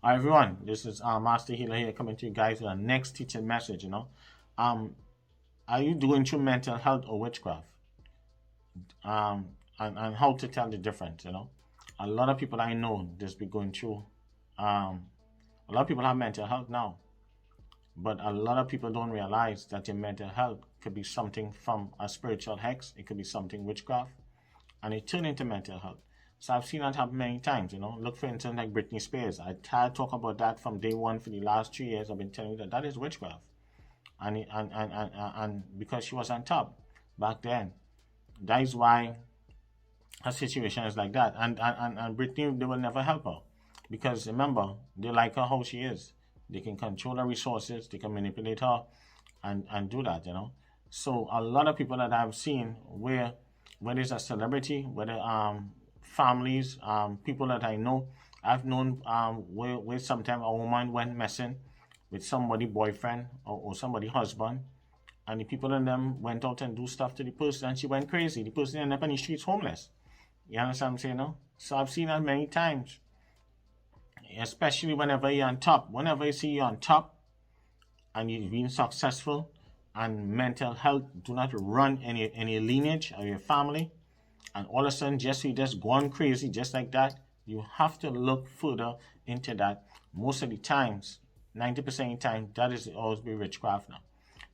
Hi everyone, this is Master Healer here coming to you guys with our next teaching message. Um, are you doing through mental health or witchcraft? And how to tell the difference. A lot of people I know just be going through. Um, a lot of people have mental health now, but a lot of people don't realize that your mental health could be something from a spiritual hex. It could be something witchcraft, and it turned into mental health. So I've seen that happen many times. Look for instance like Britney Spears. I tried to talk about that from day one for the last 3 years. I've been telling you that that is witchcraft, and because she was on top back then, that is why her situation is like that. And Britney, they will never help her because remember they like her how she is. They can control her resources. They can manipulate her, and do that. So a lot of people that I've seen where whether it's a celebrity, whether families, people that I know, I've known where sometimes a woman went messing with somebody boyfriend or somebody husband, and the people in them went out and do stuff to the person, and she went crazy. The person ended up on the streets homeless. You understand what I'm saying? No? So I've seen that many times, especially whenever you're on top. Whenever you see you on top and you've been successful, and mental health do not run any lineage of your family, and all of a sudden you just gone crazy just like that, you have to look further into that. Most of the times, 90% of the time, that is always be witchcraft now.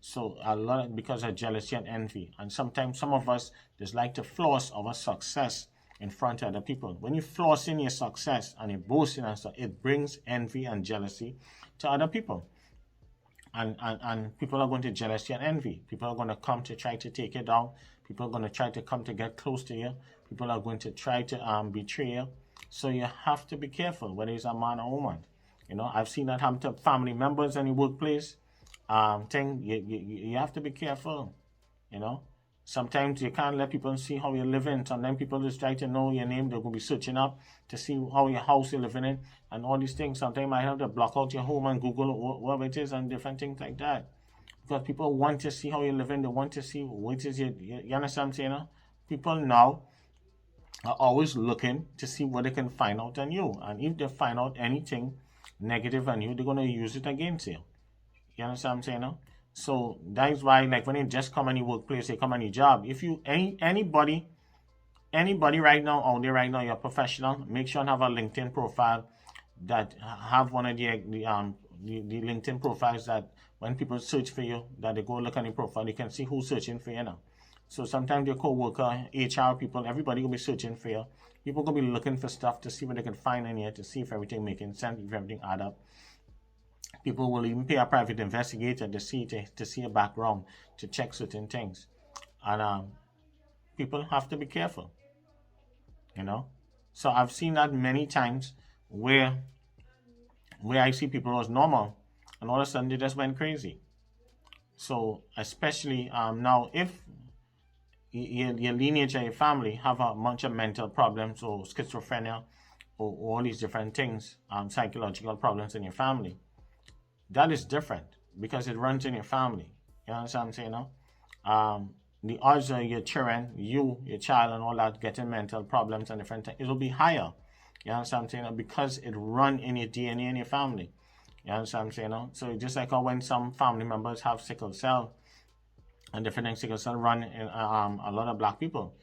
So a lot because of jealousy and envy, and sometimes some of us just like to floss our success in front of other people. When you floss in your success and you boast in it, it brings envy and jealousy to other people. And people are going to jealousy and envy. People are going to come to try to take you down. People are going to try to come to get close to you. People are going to try to betray you. So you have to be careful whether it's a man or woman. I've seen that happen to family members in the workplace. You have to be careful. You know, Sometimes you can't let people see how you're living. Sometimes people just try to know your name. They're going to be searching up to see how your house you're living in and all these things. Sometimes I have to block out your home and Google whatever it is and different things like that. Because people want to see how you're living. They want to see what is you understand what I'm saying? People now are always looking to see what they can find out on you. And if they find out anything negative on you, they're going to use it against you. You understand what I'm saying? No? So that is why, like when you just come on your workplace, you come on your job. If you anybody right now out there right now, you're a professional, make sure and have a LinkedIn profile that have one of the LinkedIn profiles that when people search for you, that they go look on your profile, they can see who's searching for you now. So sometimes your co-worker, HR people, everybody will be searching for you. People will be looking for stuff to see what they can find in here to see if everything making sense, if everything add up. People will even pay a private investigator to see a background, to check certain things. And people have to be careful, you know. So I've seen that many times where I see people was normal and all of a sudden they just went crazy. So especially now, if your lineage or your family have a bunch of mental problems or schizophrenia or all these different things, psychological problems in your family, that is different because it runs in your family. You understand what I'm saying? No? The odds of your children, your child, and all that getting mental problems and different things, it will be higher. You understand what I'm saying? No? Because it run in your DNA in your family. You understand what I'm saying? No? So just like when some family members have sickle cell and different things, sickle cell run in a lot of black people.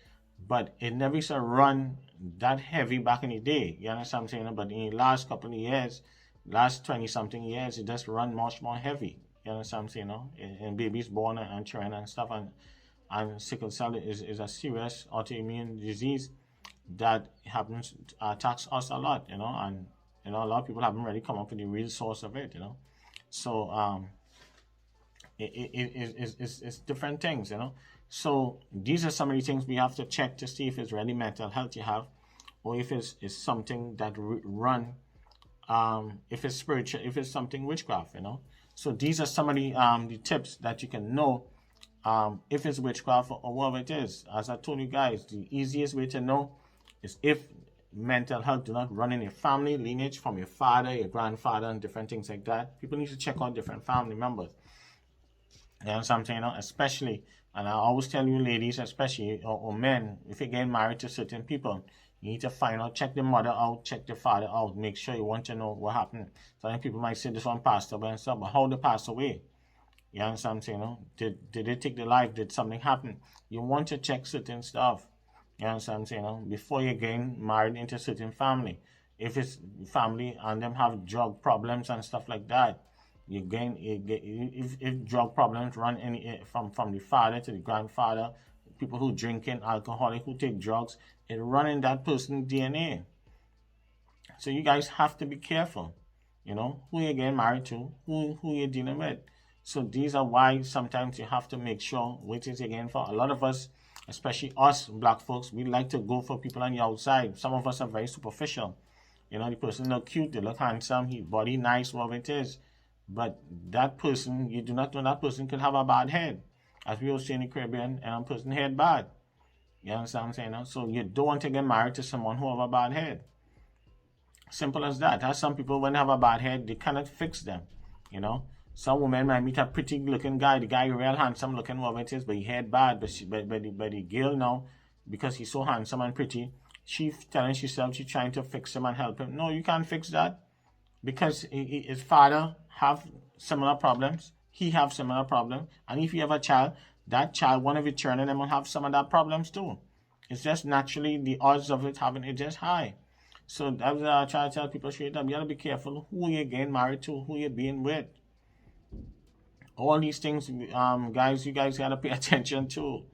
But it never used to run that heavy back in the day. You understand what I'm saying? But in the last couple of years, last 20 something years, it just run much more heavy. You understand what I'm saying? No? And babies born and children and stuff. And sickle cell is a serious autoimmune disease that happens, attacks us a lot, and a lot of people haven't really come up with the real source of it. So it's different things. So these are some of the things we have to check to see if it's really mental health you have, or if it's something that run, if it's spiritual, if it's something witchcraft. So these are some of the tips that you can know if it's witchcraft or whatever it is. As I told you guys, the easiest way to know is if mental health do not run in your family lineage from your father, your grandfather, and different things like that. People need to check on different family members. You know what I'm saying? Especially, and I always tell you ladies, especially, or men, if you're getting married to certain people, You need to find out, check the mother out, check the father out, make sure you want to know what happened. Some people might say this one passed away and stuff, but how they passed away? You understand what I'm saying? No? Did they take their life? Did something happen? You want to check certain stuff. You understand what I'm saying? No? Before you get married into certain family. If it's family and them have drug problems and stuff like that, if drug problems run from the father to the grandfather, people who drinking, alcoholic, who take drugs, it run in that person's DNA. So you guys have to be careful, who you're getting married to, who you're dealing with. So these are why sometimes you have to make sure which is again for a lot of us, especially us black folks, we like to go for people on the outside. Some of us are very superficial. The person look cute, they look handsome, his body nice, whatever it is. But that person, you do not know that person could have a bad head. As we all say in the Caribbean, and a person head bad. You understand what I'm saying? No? So you don't want to get married to someone who have a bad head. Simple as that. As some people, when they have a bad head, they cannot fix them. Some women might meet a pretty looking guy, the guy real handsome looking, whatever it is, but he head bad. But the girl now, because he's so handsome and pretty, she telling herself she's trying to fix him and help him. No, you can't fix that. Because his father have similar problems. He have similar problems. And if you have a child, that child, one of your children, them will have some of that problems too. It's just naturally the odds of it having it just high. So that's what I try to tell people straight up. You gotta be careful who you're getting married to, who you're being with. All these things, guys, you guys gotta pay attention to.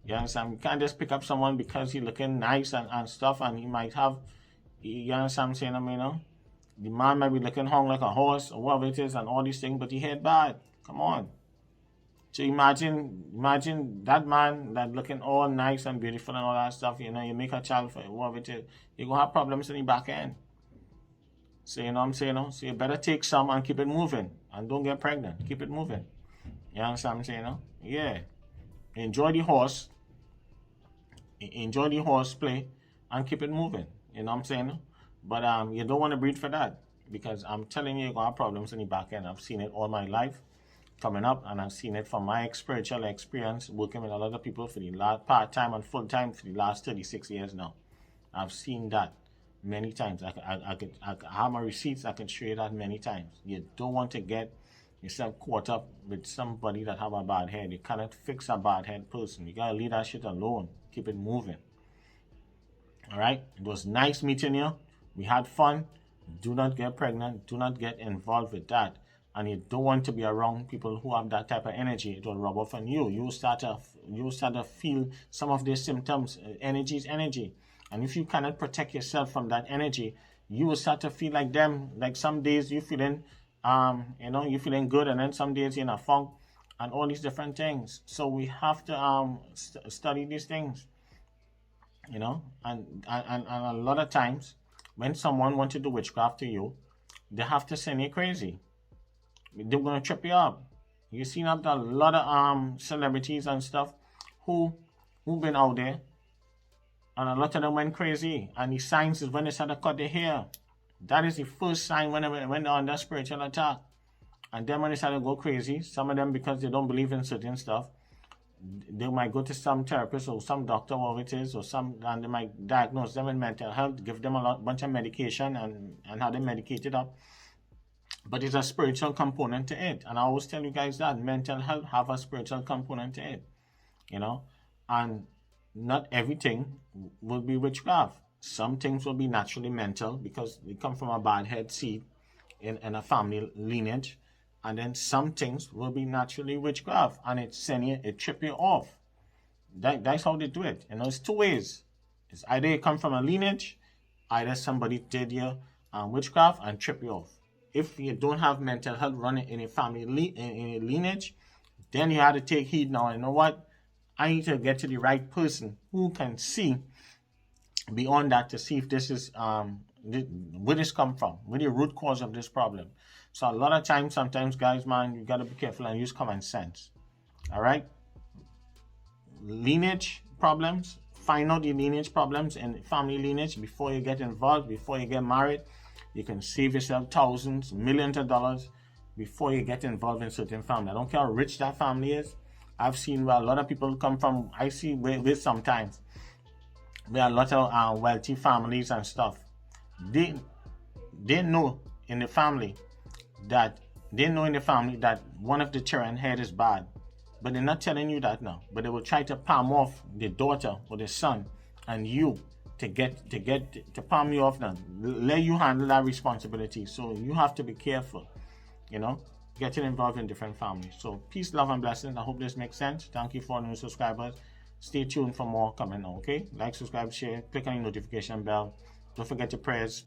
You understand? You can't just pick up someone because he's looking nice and stuff, and he might have, you understand what I'm saying? I mean, the man might be looking hung like a horse or whatever it is and all these things, but he head bad. Come on. So imagine that man that looking all nice and beautiful and all that stuff, you make a child for whatever it is, you're going to have problems in the back end. So, you know what I'm saying? So you better take some and keep it moving. And don't get pregnant. Keep it moving. You understand what I'm saying? Yeah. Enjoy the horse. Enjoy the horseplay and keep it moving. You know what I'm saying? But you don't want to breed for that, because I'm telling you, you're going to have problems in the back end. I've seen it all my life coming up, and I've seen it from my spiritual experience working with a lot of people for the last part-time and full-time for the last 36 years now. I've seen that many times. I have my receipts. I can show you that many times. You don't want to get yourself caught up with somebody that have a bad head. You cannot fix a bad head person. You got to leave that shit alone. Keep it moving. All right? It was nice meeting you. We had fun. Do not get pregnant. Do not get involved with that. And you don't want to be around people who have that type of energy. It will rub off on you. You start to feel some of their symptoms. Energy is energy. And if you cannot protect yourself from that energy, you will start to feel like them. Like some days you're feeling, you're feeling good, and then some days you're in a funk, and all these different things. So we have to study these things, and a lot of times, when someone wants to do witchcraft to you, they have to send you crazy. They're going to trip you up. You've seen a lot of celebrities and stuff who've been out there, and a lot of them went crazy. And the signs is when they start to cut their hair. That is the first sign when they're under spiritual attack. And then when they start to go crazy, some of them, because they don't believe in certain stuff, they might go to some therapist or some doctor, whatever it is, and they might diagnose them with mental health, give them a bunch of medication and have them medicated up. But it's a spiritual component to it. And I always tell you guys that mental health have a spiritual component to it. And not everything will be witchcraft. Some things will be naturally mental because they come from a bad head seed in a family lineage. And then some things will be naturally witchcraft, and it trip you off. That's how they do it. It's two ways. It's either you come from a lineage, either somebody did you witchcraft and trip you off. If you don't have mental health running in a family in a lineage, then you have to take heed now. You know what? I need to get to the right person who can see beyond that to see if this is where this come from, where the root cause of this problem. So a lot of times, sometimes, guys, man, you got to be careful and use common sense. All right? Lineage problems. Find out the lineage problems and family lineage before you get involved, before you get married. You can save yourself thousands, millions of dollars before you get involved in certain family. I don't care how rich that family is. I've seen where a lot of people come from. I see with sometimes there are a lot of wealthy families and stuff. They know in the family that one of the children head is bad, but they're not telling you that now. But they will try to palm off the daughter or the son and you to palm you off now. Let you handle that responsibility. So you have to be careful, getting involved in different families. So peace, love, and blessings. I hope this makes sense. Thank you for new subscribers. Stay tuned for more coming on, okay? Like, subscribe, share, click on the notification bell. Don't forget your prayers.